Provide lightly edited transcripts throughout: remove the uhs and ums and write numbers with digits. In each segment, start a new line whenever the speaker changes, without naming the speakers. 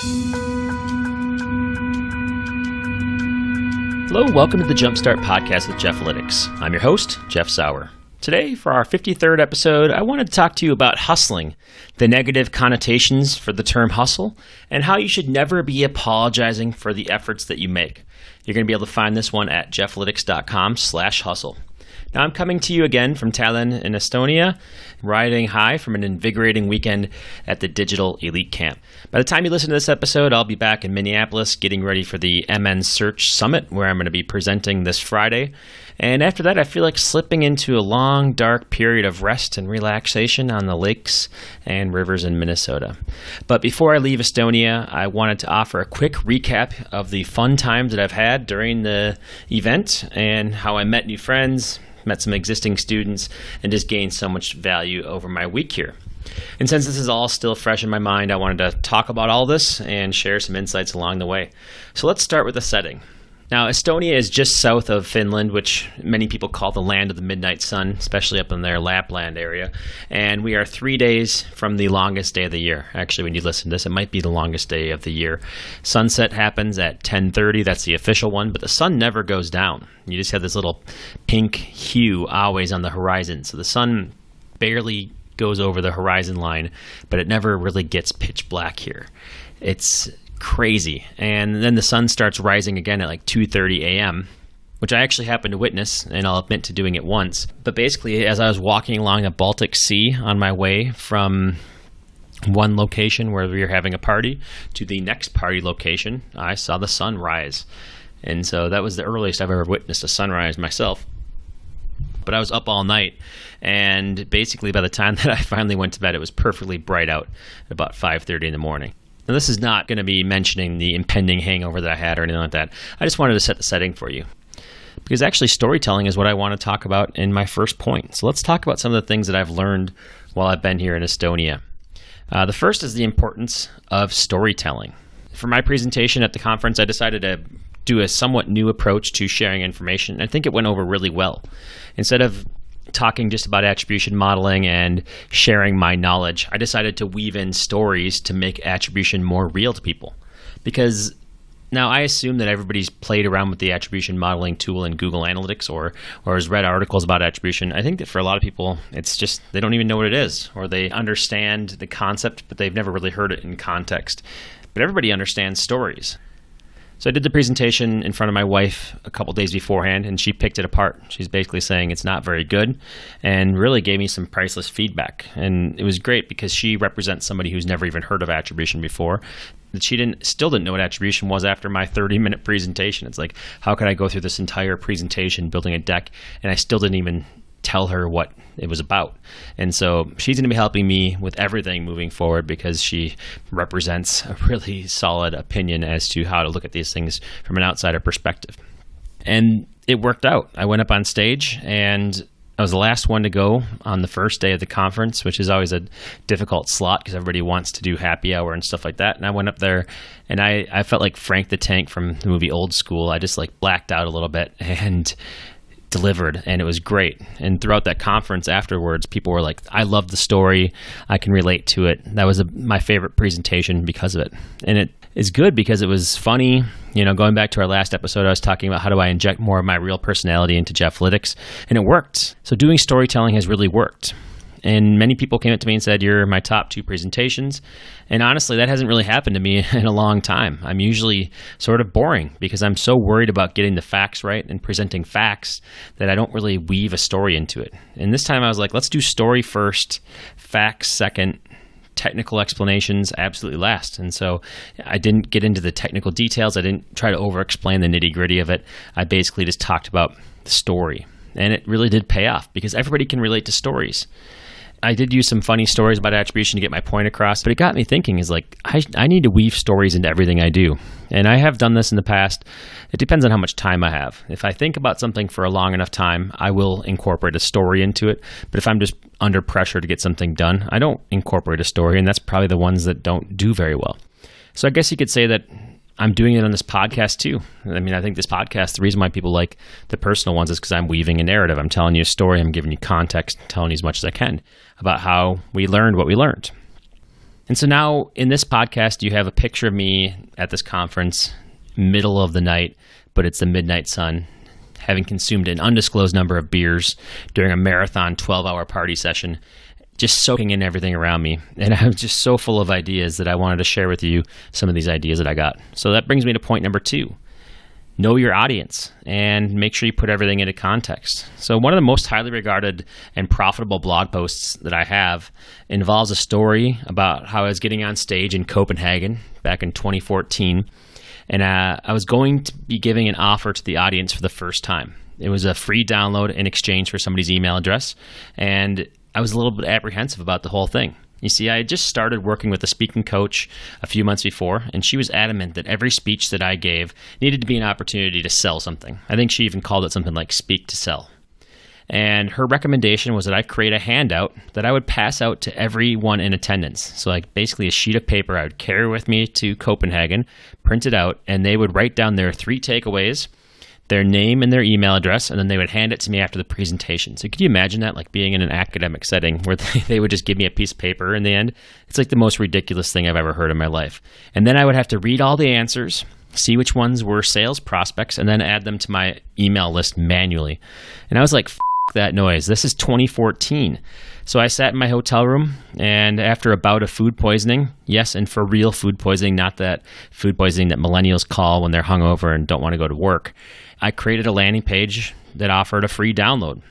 Hello, welcome to the Jumpstart Podcast with Jeffalytics. I'm your host, Jeff Sauer. Today, for our 53rd episode, I wanted to talk to you about hustling, the negative connotations for the term hustle, and how you should never be apologizing for the efforts that you make. You're going to be able to find this one at jeffalytics.com/hustle. Now, I'm coming to you again from Tallinn in Estonia, riding high from an invigorating weekend at the Digital Elite Camp. By the time you listen to this episode, I'll be back in Minneapolis getting ready for the MN Search Summit, where I'm going to be presenting this Friday. And after that, I feel like slipping into a long, dark period of rest and relaxation on the lakes and rivers in Minnesota. But before I leave Estonia, I wanted to offer a quick recap of the fun times that I've had during the event and how I met new friends, met some existing students, and just gained so much value over my week here. And since this is all still fresh in my mind, I wanted to talk about all this and share some insights along the way. So let's start with the setting. Now, Estonia is just south of Finland, which many people call the land of the midnight sun, especially up in their Lapland area. And we are 3 days from the longest day of the year. Actually, when you listen to this, it might be the longest day of the year. Sunset happens at 10:30. That's the official one, but the sun never goes down. You just have this little pink hue always on the horizon. So the sun barely goes over the horizon line, but it never really gets pitch black here. It's crazy. And then the sun starts rising again at like 2:30 a.m., which I actually happened to witness, and I'll admit to doing it once. But basically, as I was walking along the Baltic Sea on my way from one location where we were having a party to the next party location, I saw the sun rise. And so that was the earliest I've ever witnessed a sunrise myself. But I was up all night, and basically by the time that I finally went to bed, it was perfectly bright out at about 5:30 in the morning. Now, this is not going to be mentioning the impending hangover that I had or anything like that. I just wanted to set the setting for you. Because actually storytelling is what I want to talk about in my first point. So let's talk about some of the things that I've learned while I've been here in Estonia. The first is the importance of storytelling. For my presentation at the conference, I decided to do a somewhat new approach to sharing information. I think it went over really well. Instead of talking just about attribution modeling and sharing my knowledge, I decided to weave in stories to make attribution more real to people. Because now I assume that everybody's played around with the attribution modeling tool in Google Analytics or has read articles about attribution. I think that for a lot of people, it's just they don't even know what it is, or they understand the concept, but they've never really heard it in context. But everybody understands stories. So I did the presentation in front of my wife a couple days beforehand, and she picked it apart. She's basically saying it's not very good and really gave me some priceless feedback. And it was great because she represents somebody who's never even heard of attribution before. She still didn't know what attribution was after my 30-minute presentation. It's like, how could I go through this entire presentation building a deck, and I still didn't even tell her what it was about. And so she's going to be helping me with everything moving forward because she represents a really solid opinion as to how to look at these things from an outsider perspective. And it worked out. I went up on stage, and I was the last one to go on the first day of the conference, which is always a difficult slot because everybody wants to do happy hour and stuff like that. And I went up there, and I felt like Frank the Tank from the movie Old School. I just like blacked out a little bit and delivered, and it was great. And throughout that conference afterwards, people were like, I love the story, I can relate to it. That was my favorite presentation because of it. And it is good because it was funny. You know, going back to our last episode, I was talking about how do I inject more of my real personality into Jeffalytics, and it worked. So doing storytelling has really worked. And many people came up to me and said, you're my top 2 presentations. And honestly, that hasn't really happened to me in a long time. I'm usually sort of boring because I'm so worried about getting the facts right and presenting facts that I don't really weave a story into it. And this time I was like, let's do story first, facts second, technical explanations absolutely last. And so I didn't get into the technical details. I didn't try to over-explain the nitty-gritty of it. I basically just talked about the story. And it really did pay off because everybody can relate to stories. I did use some funny stories about attribution to get my point across, but it got me thinking is like, I need to weave stories into everything I do. And I have done this in the past. It depends on how much time I have. If I think about something for a long enough time, I will incorporate a story into it. But if I'm just under pressure to get something done, I don't incorporate a story, and that's probably the ones that don't do very well. So I guess you could say that I'm doing it on this podcast too. I mean, I think this podcast, the reason why people like the personal ones is because I'm weaving a narrative. I'm telling you a story. I'm giving you context, telling you as much as I can about how we learned what we learned. And so now in this podcast, you have a picture of me at this conference, middle of the night, but it's the midnight sun, having consumed an undisclosed number of beers during a marathon 12-hour party session, just soaking in everything around me. And I'm just so full of ideas that I wanted to share with you some of these ideas that I got. So that brings me to point number 2. Know your audience and make sure you put everything into context. So one of the most highly regarded and profitable blog posts that I have involves a story about how I was getting on stage in Copenhagen back in 2014. And I was going to be giving an offer to the audience for the first time. It was a free download in exchange for somebody's email address. And I was a little bit apprehensive about the whole thing. You see, I had just started working with a speaking coach a few months before, and she was adamant that every speech that I gave needed to be an opportunity to sell something. I think she even called it something like speak to sell. And her recommendation was that I create a handout that I would pass out to everyone in attendance. So like basically a sheet of paper I would carry with me to Copenhagen, print it out, and they would write down their 3 takeaways, their name and their email address, and then they would hand it to me after the presentation. So could you imagine that, like being in an academic setting where they would just give me a piece of paper in the end? It's like the most ridiculous thing I've ever heard in my life. And then I would have to read all the answers, see which ones were sales prospects, and then add them to my email list manually. And I was like, that noise. This is 2014. So I sat in my hotel room, and after a bout of food poisoning, yes, and for real food poisoning, not that food poisoning that millennials call when they're hungover and don't want to go to work, I created a landing page that offered a free download.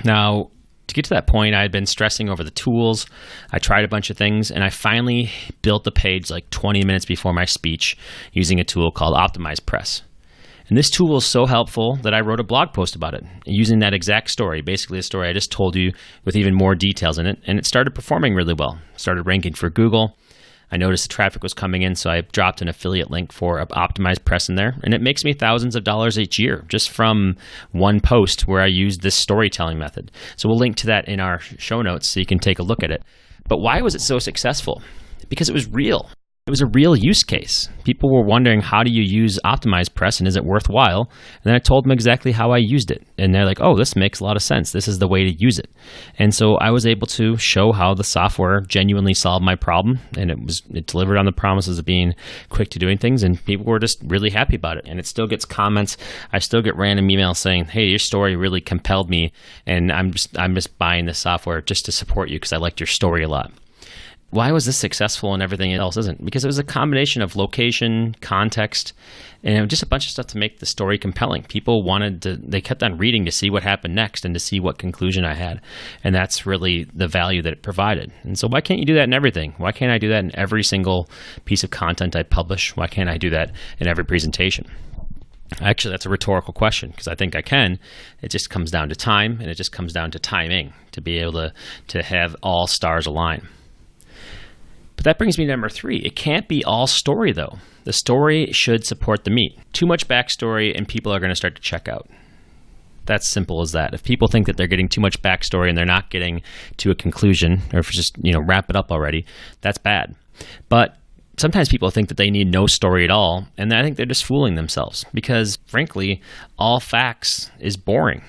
Now, to get to that point, I had been stressing over the tools. I tried a bunch of things, and I finally built the page like 20 minutes before my speech using a tool called Optimize Press. And this tool is so helpful that I wrote a blog post about it, using that exact story, basically a story I just told you with even more details in it, and it started performing really well. Started ranking for Google. I noticed the traffic was coming in, so I dropped an affiliate link for Optimized Press in there, and it makes me thousands of dollars each year just from one post where I used this storytelling method. So we'll link to that in our show notes so you can take a look at it. But why was it so successful? Because it was real. It was a real use case. People were wondering, how do you use Optimized Press and is it worthwhile? And then I told them exactly how I used it. And they're like, oh, this makes a lot of sense. This is the way to use it. And so I was able to show how the software genuinely solved my problem. And it delivered on the promises of being quick to doing things. And people were just really happy about it. And it still gets comments. I still get random emails saying, hey, your story really compelled me. And I'm just buying this software just to support you because I liked your story a lot. Why was this successful and everything else isn't? Because it was a combination of location, context, and just a bunch of stuff to make the story compelling. People they kept on reading to see what happened next and to see what conclusion I had. And that's really the value that it provided. And so why can't you do that in everything? Why can't I do that in every single piece of content I publish? Why can't I do that in every presentation? Actually, that's a rhetorical question because I think I can. It just comes down to time, and it just comes down to timing to be able to have all stars align. But that brings me to number 3. It can't be all story, though. The story should support the meat. Too much backstory, and people are going to start to check out. That's simple as that. If people think that they're getting too much backstory and they're not getting to a conclusion, or if it's just, wrap it up already, that's bad. But sometimes people think that they need no story at all, and I think they're just fooling themselves because, frankly, all facts is boring,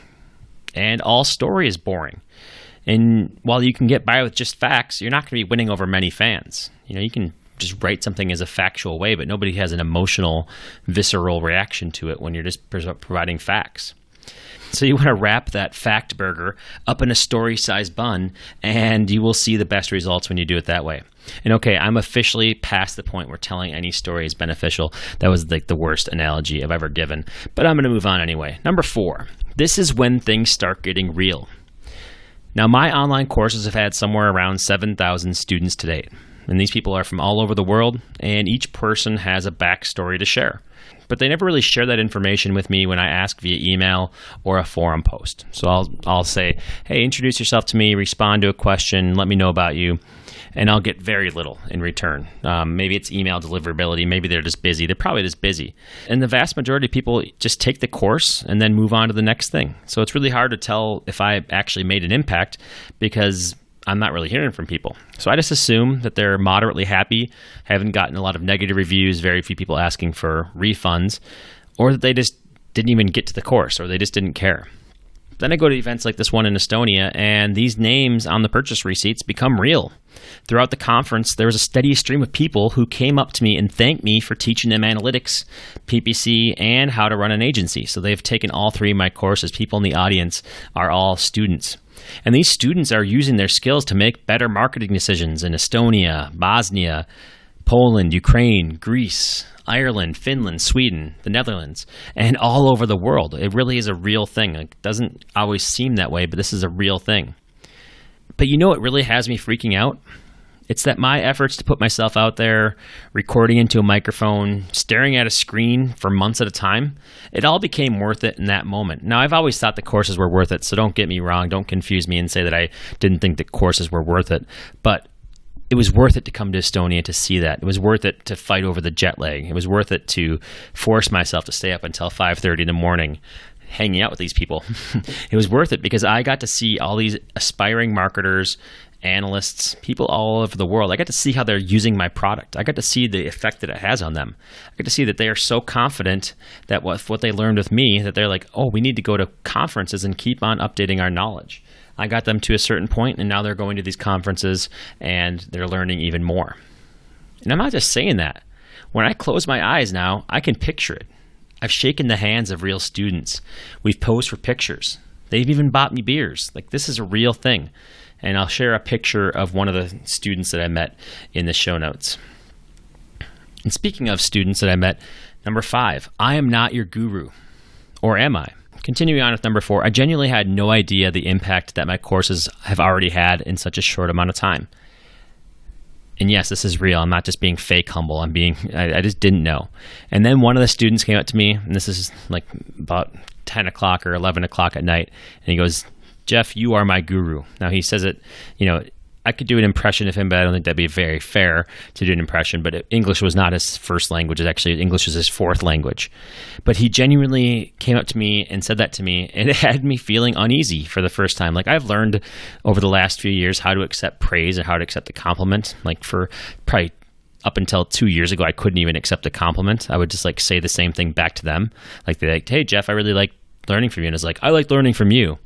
and all story is boring. And while you can get by with just facts, you're not going to be winning over many fans. You can just write something as a factual way, but nobody has an emotional, visceral reaction to it when you're just providing facts. So you want to wrap that fact burger up in a story-sized bun, and you will see the best results when you do it that way. And okay, I'm officially past the point where telling any story is beneficial. That was like the worst analogy I've ever given. But I'm going to move on anyway. Number 4, this is when things start getting real. Now, my online courses have had somewhere around 7,000 students to date. And these people are from all over the world, and each person has a backstory to share. But they never really share that information with me when I ask via email or a forum post. So I'll say, hey, introduce yourself to me, respond to a question, let me know about you. And I'll get very little in return. Maybe it's email deliverability. Maybe they're just busy. They're probably just busy. And the vast majority of people just take the course and then move on to the next thing. So it's really hard to tell if I actually made an impact because I'm not really hearing from people. So I just assume that they're moderately happy, haven't gotten a lot of negative reviews, very few people asking for refunds, or that they just didn't even get to the course or they just didn't care. Then I go to events like this one in Estonia, and these names on the purchase receipts become real. Throughout the conference, there was a steady stream of people who came up to me and thanked me for teaching them analytics, PPC, and how to run an agency. So they've taken all 3 of my courses. People in the audience are all students. And these students are using their skills to make better marketing decisions in Estonia, Bosnia, Poland, Ukraine, Greece, Ireland, Finland, Sweden, the Netherlands, and all over the world. It really is a real thing. It doesn't always seem that way, but this is a real thing. But you know what really has me freaking out? It's that my efforts to put myself out there, recording into a microphone, staring at a screen for months at a time, it all became worth it in that moment. Now, I've always thought the courses were worth it, so don't get me wrong. Don't confuse me and say that I didn't think the courses were worth it. But it was worth it to come to Estonia to see that. It was worth it to fight over the jet lag. It was worth it to force myself to stay up until 5:30 in the morning hanging out with these people. It was worth it because I got to see all these aspiring marketers, analysts, people all over the world. I got to see how they're using my product. I got to see the effect that it has on them. I got to see that they are so confident that what they learned with me, that they're like, oh, we need to go to conferences and keep on updating our knowledge. I got them to a certain point, and now they're going to these conferences, and they're learning even more. And I'm not just saying that. When I close my eyes now, I can picture it. I've shaken the hands of real students. We've posed for pictures. They've even bought me beers. Like, this is a real thing. And I'll share a picture of one of the students that I met in the show notes. And speaking of students that I met, number 5, I am not your guru. Or am I? Continuing on with number 4, I genuinely had no idea the impact that my courses have already had in such a short amount of time. And yes, this is real. I'm not just being fake humble. I just didn't know. And then one of the students came up to me, and this is like about 10 o'clock or 11 o'clock at night, and he goes, Jeff, you are my guru. Now, he says it, I could do an impression of him, but I don't think that'd be very fair to do an impression. But English was not his first language. English is his 4th language. But he genuinely came up to me and said that to me, and it had me feeling uneasy for the first time. Like, I've learned over the last few years how to accept praise and how to accept the compliment. Like, for probably up until 2 years ago, I couldn't even accept a compliment. I would just say the same thing back to them. Like, they're like, hey, Jeff, I really like learning from you. And it's like, I like learning from you.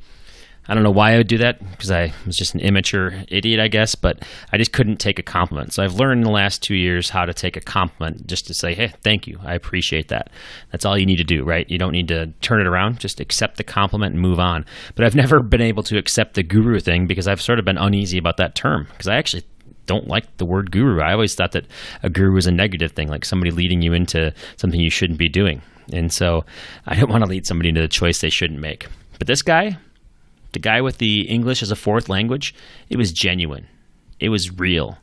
I don't know why I would do that, because I was just an immature idiot, I guess, but I just couldn't take a compliment. So I've learned in the last 2 years how to take a compliment, just to say, hey, thank you, I appreciate that. That's all you need to do, right? You don't need to turn it around, just accept the compliment and move on. But I've never been able to accept the guru thing because I've sort of been uneasy about that term, because I actually don't like the word guru. I always thought that a guru was a negative thing, like somebody leading you into something you shouldn't be doing. And so I don't want to lead somebody into a choice they shouldn't make. But this guy, the guy with the English as a 4th language, it was genuine. It was real.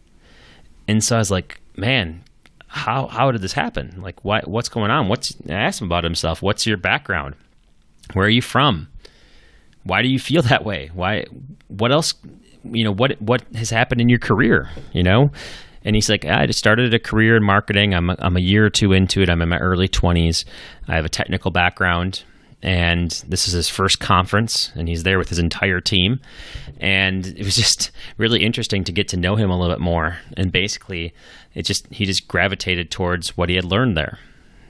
And so I was like, man, how did this happen? Like, what's going on? I asked him about himself. What's your background? Where are you from? Why do you feel that way? What else, what has happened in your career, And he's like, I just started a career in marketing. I'm a year or 2 into it. I'm in my early 20s. I have a technical background. And this is his first conference, and he's there with his entire team. And it was just really interesting to get to know him a little bit more. And basically, he just gravitated towards what he had learned there.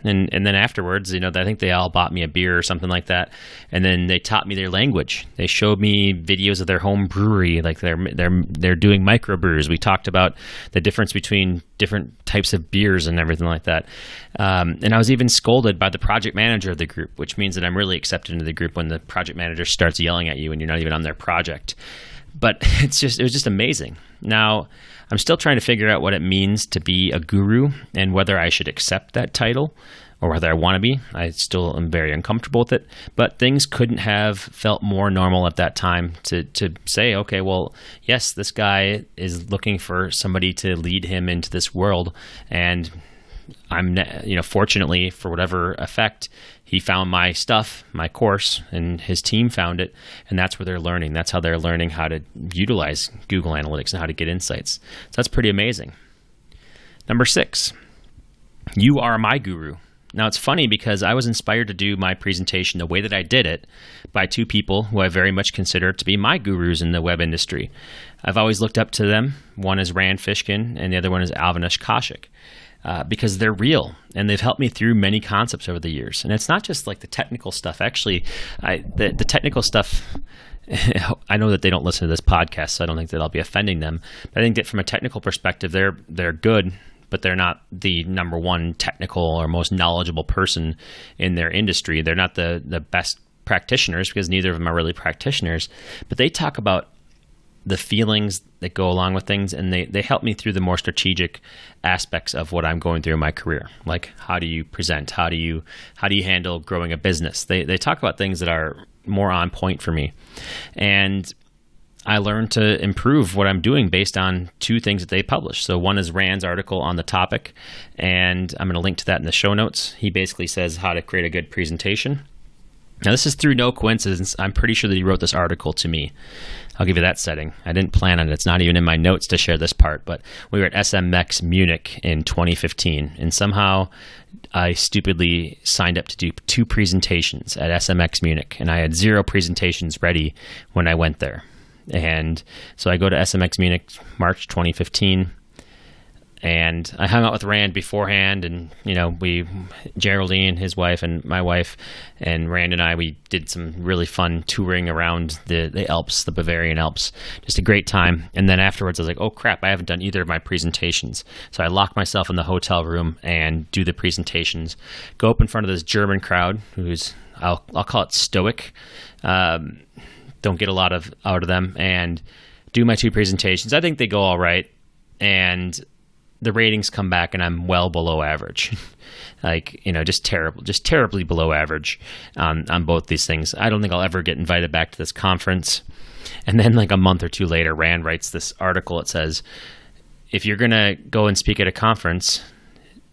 And then afterwards, I think they all bought me a beer or something like that. And then they taught me their language. They showed me videos of their home brewery, like they're doing microbrews. We talked about the difference between different types of beers and everything like that. And I was even scolded by the project manager of the group, which means that I'm really accepted into the group when the project manager starts yelling at you and you're not even on their project. But it was just amazing. Now, I'm still trying to figure out what it means to be a guru and whether I should accept that title or whether I want to be. I still am very uncomfortable with it. But things couldn't have felt more normal at that time to say, okay, well, yes, this guy is looking for somebody to lead him into this world. And I'm, fortunately, for whatever effect, he found my stuff, my course, and his team found it, and that's where they're learning. That's how they're learning how to utilize Google Analytics and how to get insights. So that's pretty amazing. Number 6, you are my guru. Now, it's funny because I was inspired to do my presentation the way that I did it by 2 people who I very much consider to be my gurus in the web industry. I've always looked up to them. One is Rand Fishkin, and the other one is Avinash Kaushik. because they're real and they've helped me through many concepts over the years. And it's not just like the technical stuff. Actually, the technical stuff, I know that they don't listen to this podcast, so I don't think that I'll be offending them. But I think that from a technical perspective, they're good, but they're not the number one technical or most knowledgeable person in their industry. They're not the best practitioners, because neither of them are really practitioners. But they talk about the feelings that go along with things, and they help me through the more strategic aspects of what I'm going through in my career. Like, how do you present? How do you handle growing a business? They talk about things that are more on point for me. And I learned to improve what I'm doing based on two things that they publish. So one is Rand's article on the topic, and I'm going to link to that in the show notes. He basically says how to create a good presentation. Now, this is through no coincidence. I'm pretty sure that he wrote this article to me. I'll give you that setting. I didn't plan on it. It's not even in my notes to share this part, but we were at SMX Munich in 2015, and somehow I stupidly signed up to do 2 presentations at SMX Munich, and I had 0 presentations ready when I went there. And so I go to SMX Munich March 2015, and I hung out with Rand beforehand, and Geraldine, his wife, and my wife, and Rand and I, we did some really fun touring around the Alps, the Bavarian Alps. Just a great time. And then afterwards, I was like, oh crap, I haven't done either of my presentations. So I lock myself in the hotel room and do the presentations. Go up in front of this German crowd, who's I'll call it stoic. Don't get a lot out of them, and do my 2 presentations. I think they go all right, and the ratings come back, and I'm well below average. Just terribly below average on both these things. I don't think I'll ever get invited back to this conference. And then like a month or 2 later, Rand writes this article. It says, if you're going to go and speak at a conference,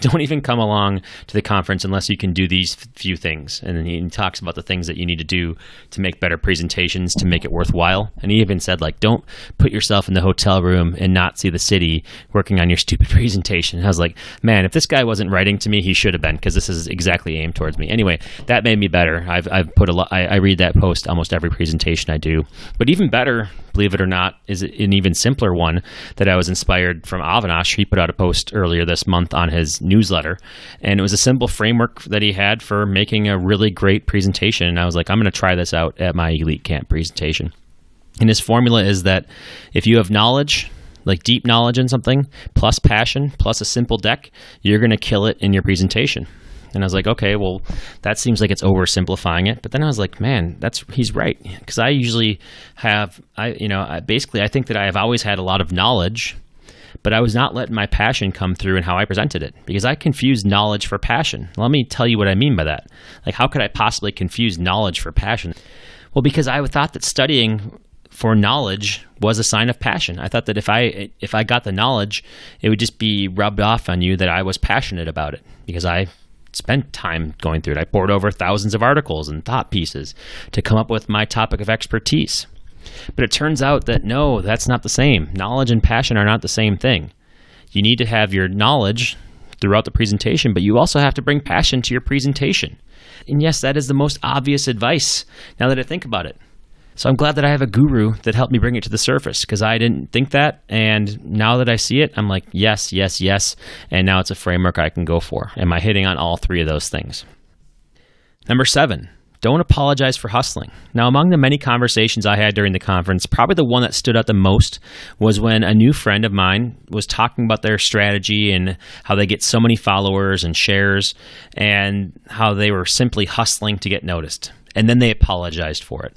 don't even come along to the conference unless you can do these few things. And then he talks about the things that you need to do to make better presentations, to make it worthwhile. And he even said, don't put yourself in the hotel room and not see the city working on your stupid presentation. And I was like, man, if this guy wasn't writing to me, he should have been, because this is exactly aimed towards me. Anyway, that made me better. I've put a lot. I read that post almost every presentation I do. But even better, believe it or not, is an even simpler one that I was inspired from Avinash. He put out a post earlier this month on his newsletter, and it was a simple framework that he had for making a really great presentation. And I was like, I'm going to try this out at my Elite Camp presentation. And his formula is that if you have knowledge, like deep knowledge in something, plus passion, plus a simple deck, you're going to kill it in your presentation. And I was like, okay, well, that seems like it's oversimplifying it. But then I was like, man, he's right. Because I usually have, I think that I have always had a lot of knowledge, but I was not letting my passion come through in how I presented it, because I confused knowledge for passion. Let me tell you what I mean by that. Like, how could I possibly confuse knowledge for passion? Well, because I thought that studying for knowledge was a sign of passion. I thought that if I got the knowledge, it would just be rubbed off on you that I was passionate about it, because I spent time going through it. I poured over thousands of articles and thought pieces to come up with my topic of expertise. But it turns out that no, that's not the same. Knowledge and passion are not the same thing. You need to have your knowledge throughout the presentation, but you also have to bring passion to your presentation. And yes, that is the most obvious advice now that I think about it. So I'm glad that I have a guru that helped me bring it to the surface, because I didn't think that. And now that I see it, I'm like, yes, yes, yes. And now it's a framework I can go for. Am I hitting on all 3 of those things? Number 7, don't apologize for hustling. Now, among the many conversations I had during the conference, probably the one that stood out the most was when a new friend of mine was talking about their strategy and how they get so many followers and shares, and how they were simply hustling to get noticed. And then they apologized for it.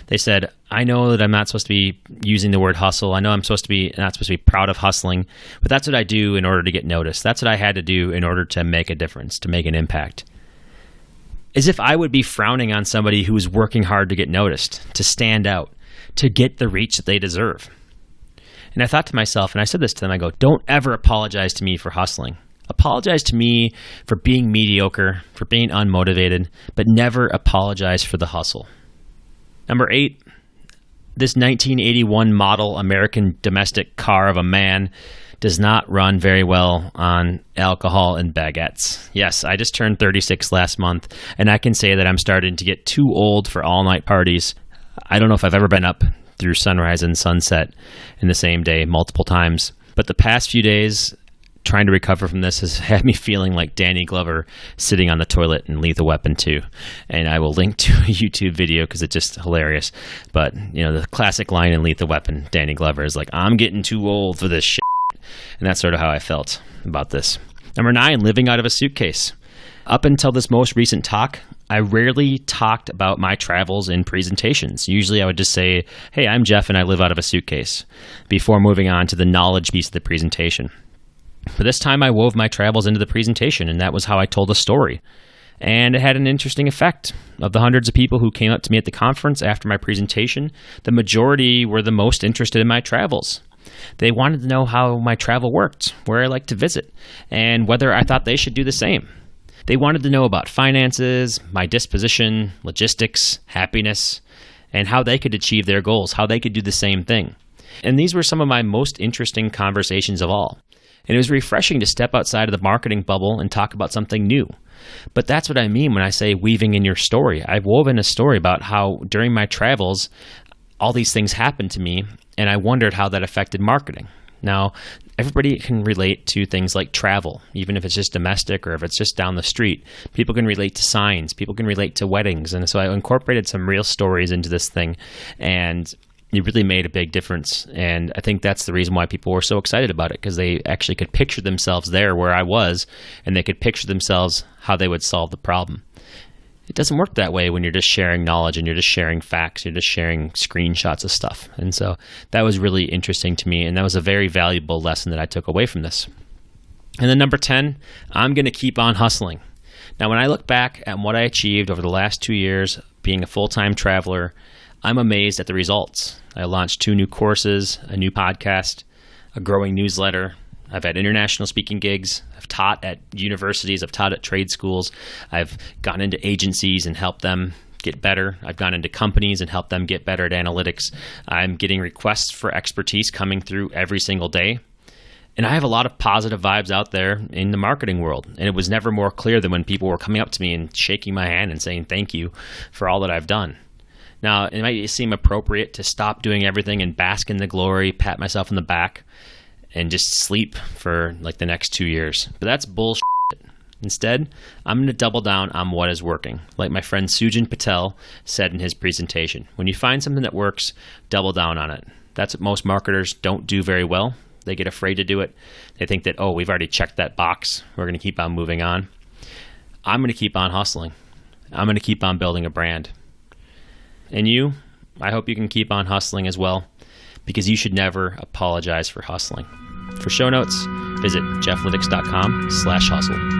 They said, I know that I'm not supposed to be using the word hustle. I know I'm not supposed to be proud of hustling, but that's what I do in order to get noticed. That's what I had to do in order to make a difference, to make an impact. As if I would be frowning on somebody who is working hard to get noticed, to stand out, to get the reach that they deserve. And I thought to myself, and I said this to them, I go, don't ever apologize to me for hustling. Apologize to me for being mediocre, for being unmotivated, but never apologize for the hustle. Number 8, this 1981 model American domestic car of a man does not run very well on alcohol and baguettes. Yes, I just turned 36 last month, and I can say that I'm starting to get too old for all-night parties. I don't know if I've ever been up through sunrise and sunset in the same day multiple times, but the past few days trying to recover from this has had me feeling like Danny Glover sitting on the toilet in Lethal Weapon 2. And I will link to a YouTube video because it's just hilarious. But, the classic line in Lethal Weapon, Danny Glover is like, I'm getting too old for this shit. And that's sort of how I felt about this. Number 9, living out of a suitcase. Up until this most recent talk, I rarely talked about my travels in presentations. Usually I would just say, hey, I'm Jeff and I live out of a suitcase, before moving on to the knowledge piece of the presentation. But this time I wove my travels into the presentation, and that was how I told a story. And it had an interesting effect. Of the hundreds of people who came up to me at the conference after my presentation, the majority were the most interested in my travels. They wanted to know how my travel worked, where I liked to visit, and whether I thought they should do the same. They wanted to know about finances, my disposition, logistics, happiness, and how they could achieve their goals, how they could do the same thing. And these were some of my most interesting conversations of all. And it was refreshing to step outside of the marketing bubble and talk about something new. But that's what I mean when I say weaving in your story. I've woven a story about how during my travels, all these things happened to me, and I wondered how that affected marketing. Now, everybody can relate to things like travel, even if it's just domestic or if it's just down the street. People can relate to signs. People can relate to weddings. And so I incorporated some real stories into this thing, and it really made a big difference. And I think that's the reason why people were so excited about it, because they actually could picture themselves there where I was, and they could picture themselves how they would solve the problem. It doesn't work that way when you're just sharing knowledge and you're just sharing facts, you're just sharing screenshots of stuff. And so that was really interesting to me, and that was a very valuable lesson that I took away from this. And then number 10, I'm going to keep on hustling. Now, when I look back at what I achieved over the last 2 years being a full-time traveler, I'm amazed at the results. I launched 2 new courses, a new podcast, a growing newsletter. I've had international speaking gigs. I've taught at universities. I've taught at trade schools. I've gone into agencies and helped them get better. I've gone into companies and helped them get better at analytics. I'm getting requests for expertise coming through every single day. And I have a lot of positive vibes out there in the marketing world. And it was never more clear than when people were coming up to me and shaking my hand and saying thank you for all that I've done. Now, it might seem appropriate to stop doing everything and bask in the glory, pat myself on the back, and just sleep for like the next 2 years. But that's bullshit. Instead, I'm going to double down on what is working. Like my friend Sujan Patel said in his presentation, when you find something that works, double down on it. That's what most marketers don't do very well. They get afraid to do it. They think that, oh, we've already checked that box. We're going to keep on moving on. I'm going to keep on hustling. I'm going to keep on building a brand. And you, I hope you can keep on hustling as well, because you should never apologize for hustling. For show notes, visit jeffalytics.com/hustle.